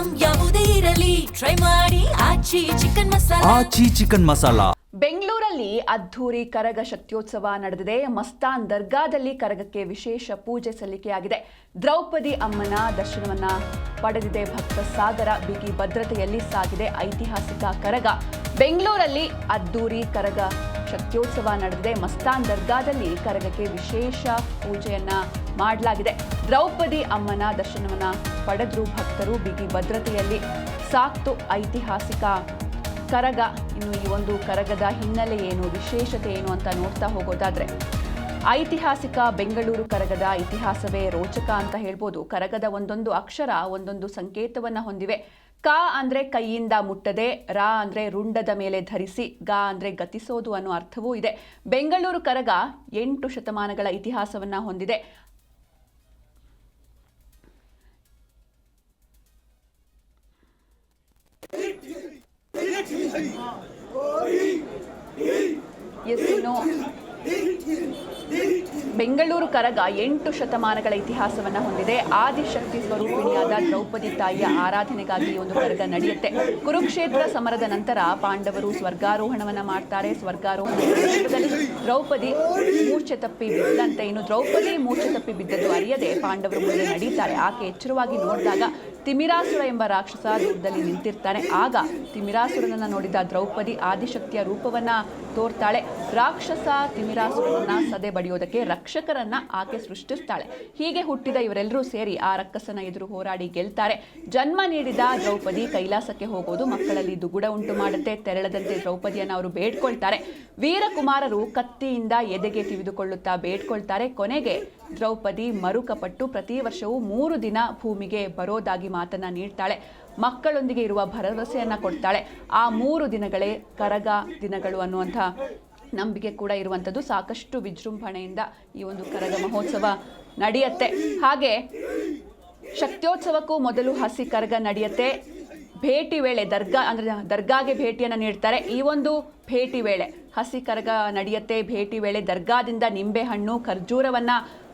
Item ಯಾವುದೇ ಇರಲಿ try ಮಾಡಿ ಆಚಿ ಚಿಕನ್ ಮಸಾಲಾ. ಬೆಂಗಳೂರಲ್ಲಿ ಅದ್ಧೂರಿ ಕರಗ ಶಕ್ತ್ಯೋತ್ಸವ ನಡೆದಿದೆ. ಮಸ್ತಾನ್ ದರ್ಗಾದಲ್ಲಿ ಕರಗಕ್ಕೆ ವಿಶೇಷ ಪೂಜೆ ಸಲ್ಲಿಕೆಯಾಗಿದೆ. ದ್ರೌಪದಿ ಅಮ್ಮನ ದರ್ಶನವನ್ನ ಪಡೆದಿದೆ ಭಕ್ತ ಸಾಗರ. ಬಿಗಿ ಭದ್ರತೆಯಲ್ಲಿ ಸಾಗಿದೆ ಐತಿಹಾಸಿಕ ಕರಗ. ಬೆಂಗಳೂರಲ್ಲಿ ಅದ್ಧೂರಿ ಕರಗ ಶಕ್ತ್ಯೋತ್ಸವ ನಡೆದಿದೆ. ಮಸ್ತಾನ್ ದರ್ಗಾದಲ್ಲಿ ಕರಗಕ್ಕೆ ವಿಶೇಷ ಪೂಜೆಯನ್ನ ಮಾಡಲಾಗಿದೆ. ದ್ರೌಪದಿ ಅಮ್ಮನ ದರ್ಶನವನ್ನ ಪಡೆದ್ರು ಭಕ್ತರು. ಬಿಗಿ ಭದ್ರತೆಯಲ್ಲಿ ಸಾಕ್ತು ಐತಿಹಾಸಿಕ ಕರಗ. ಇನ್ನು ಈ ಒಂದು ಕರಗದ ಹಿನ್ನೆಲೆ ಏನು, ವಿಶೇಷತೆ ಏನು ಅಂತ ನೋಡ್ತಾ ಹೋಗೋದಾದ್ರೆ, ಐತಿಹಾಸಿಕ ಬೆಂಗಳೂರು ಕರಗದ ಇತಿಹಾಸವೇ ರೋಚಕ ಅಂತ ಹೇಳ್ಬೋದು. ಕರಗದ ಒಂದೊಂದು ಅಕ್ಷರ ಒಂದೊಂದು ಸಂಕೇತವನ್ನ ಹೊಂದಿವೆ. ಕ ಅಂದ್ರೆ ಕೈಯಿಂದ ಮುಟ್ಟದೆ, ರ ಅಂದ್ರೆ ರುಂಡದ ಮೇಲೆ ಧರಿಸಿ, ಗ ಅಂದ್ರೆ ಗತಿಸೋದು ಅನ್ನೋ ಅರ್ಥವೂ ಇದೆ. ಬೆಂಗಳೂರು ಕರಗ 8 ಶತಮಾನಗಳ ಇತಿಹಾಸವನ್ನ ಹೊಂದಿದೆ. ಬೆಂಗಳೂರು ಕರಗ 8 ಶತಮಾನಗಳ ಇತಿಹಾಸವನ್ನ ಹೊಂದಿದೆ. ಆದಿಶಕ್ತಿ ಸ್ವರೂಪಿಣಿಯಾದ ದ್ರೌಪದಿ ತಾಯಿಯ ಆರಾಧನೆಗಾಗಿ ಈ ಒಂದು ಕರಗ ನಡೆಯುತ್ತೆ. ಕುರುಕ್ಷೇತ್ರ ಸಮರದ ನಂತರ ಪಾಂಡವರು ಸ್ವರ್ಗಾರೋಹಣವನ್ನ ಮಾಡ್ತಾರೆ. ಸ್ವರ್ಗಾರೋಹಣದಲ್ಲಿ ದ್ರೌಪದಿ ಮೂರ್ಛೆ ತಪ್ಪಿ ಬಿದ್ದಂತೆ. ಇನ್ನು ದ್ರೌಪದಿ ಮೂರ್ಛೆ ತಪ್ಪಿ ಬಿದ್ದದ್ದು ಅರಿಯದೆ ಪಾಂಡವರು ಮುಂದೆ ನಡೀತಾರೆ. ಆಕೆ ಎಚ್ಚರವಾಗಿ ನೋಡಿದಾಗ ತಿಮಿರಾಸುರ ಎಂಬ ರಾಕ್ಷಸ ದೂರದಲ್ಲಿ ನಿಂತಿರ್ತಾನೆ. ಆಗ ತಿಮಿರಾಸುರನನ್ನ ನೋಡಿದ ದ್ರೌಪದಿ ಆದಿಶಕ್ತಿಯ ರೂಪವನ್ನ ತೋರ್ತಾಳೆ. ರಾಕ್ಷಸ ತಿಮಿರಾಸುರನನ್ನ ಸದೆ ಬಡಿಯೋದಕ್ಕೆ ರಕ್ಷಕರನ್ನ ಆಕೆ ಸೃಷ್ಟಿಸ್ತಾಳೆ. ಹೀಗೆ ಹುಟ್ಟಿದ ಇವರೆಲ್ಲರೂ ಸೇರಿ ಆ ರಕ್ಕಸನ ಎದುರು ಹೋರಾಡಿ ಗೆಲ್ತಾರೆ. ಜನ್ಮ ನೀಡಿದ ದ್ರೌಪದಿ ಕೈಲಾಸಕ್ಕೆ ಹೋಗೋದು ಮಕ್ಕಳಲ್ಲಿ ದುಗುಡ ಉಂಟು ಮಾಡುತ್ತೆ. ತೆರಳದಂತೆ ದ್ರೌಪದಿಯನ್ನು ಅವರು ಬೇಡ್ಕೊಳ್ತಾರೆ. ವೀರಕುಮಾರರು ಕತ್ತಿಯಿಂದ ಎದೆಗೆ ತಿವಿದುಕೊಳ್ಳುತ್ತಾ ಬೇಡ್ಕೊಳ್ತಾರೆ. ಕೊನೆಗೆ ದ್ರೌಪದಿ ಮರುಕಪಟ್ಟು ಪ್ರತಿ ವರ್ಷವೂ 3 ದಿನ ಭೂಮಿಗೆ ಬರೋದಾಗಿ ಮಾತನ್ನ ನೀಡ್ತಾಳೆ. ಮಕ್ಕಳೊಂದಿಗೆ ಇರುವ ಭರವಸೆಯನ್ನ ಕೊಡ್ತಾಳೆ. ಆ 3 ದಿನಗಳೇ ಕರಗ ದಿನಗಳು ಅನ್ನುವಂಥ ನಂಬಿಕೆ ಕೂಡ ಇರುವಂಥದ್ದು. ಸಾಕಷ್ಟು ವಿಜೃಂಭಣೆಯಿಂದ ಈ ಒಂದು ಕರಗ ಮಹೋತ್ಸವ ನಡೆಯುತ್ತೆ. ಹಾಗೆ ಶಕ್ತ್ಯೋತ್ಸವಕ್ಕೂ ಮೊದಲು ಹಸಿ ಕರಗ ನಡೆಯುತ್ತೆ. ಭೇಟಿ ವೇಳೆ ದರ್ಗಾಗೆ ಭೇಟಿಯನ್ನು ನೀಡ್ತಾರೆ. ಈ ಒಂದು ಭೇಟಿ ವೇಳೆ ಹಸಿ ಕರಗ ನಡೆಯುತ್ತೆ. ಭೇಟಿ ವೇಳೆ ದರ್ಗಾದಿಂದ ನಿಂಬೆಹಣ್ಣು ಖರ್ಜೂರವನ್ನ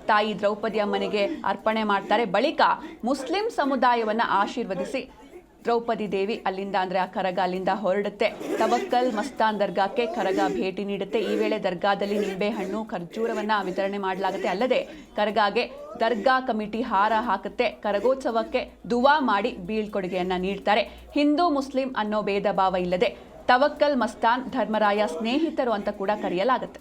ತಾಯಿ ದ್ರೌಪದಿ ಅಮ್ಮನಿಗೆ ಅರ್ಪಣೆ ಮಾಡ್ತಾರೆ. ಬಳಿಕ ಮುಸ್ಲಿಂ ಸಮುದಾಯವನ್ನ ಆಶೀರ್ವದಿಸಿ ದ್ರೌಪದಿ ದೇವಿ ಅಲ್ಲಿಂದ ಅಂದ್ರೆ ಆ ಕರಗ ಅಲ್ಲಿಂದ ಹೊರಡುತ್ತೆ. ತವಕ್ಕಲ್ ಮಸ್ತಾನ್ ದರ್ಗಾಕ್ಕೆ ಕರಗ ಭೇಟಿ ನೀಡುತ್ತೆ. ಈ ವೇಳೆ ದರ್ಗಾದಲ್ಲಿ ನಿಂಬೆಹಣ್ಣು ಖರ್ಜೂರವನ್ನ ವಿತರಣೆ ಮಾಡಲಾಗುತ್ತೆ. ಅಲ್ಲದೆ ಕರಗಾಗೆ ದರ್ಗಾ ಕಮಿಟಿ ಹಾರ ಹಾಕುತ್ತೆ. ಕರಗೋತ್ಸವಕ್ಕೆ ದುವಾ ಮಾಡಿ ಬೀಳ್ಕೊಡುಗೆಯನ್ನ ನೀಡ್ತಾರೆ. ಹಿಂದೂ ಮುಸ್ಲಿಂ ಅನ್ನೋ ಭೇದ ಭಾವ ಇಲ್ಲದೆ ತವಕ್ಕಲ್ ಮಸ್ತಾನ್ ಧರ್ಮರಾಯ ಸ್ನೇಹಿತರು ಅಂತ ಕೂಡ ಕರೆಯಲಾಗುತ್ತೆ.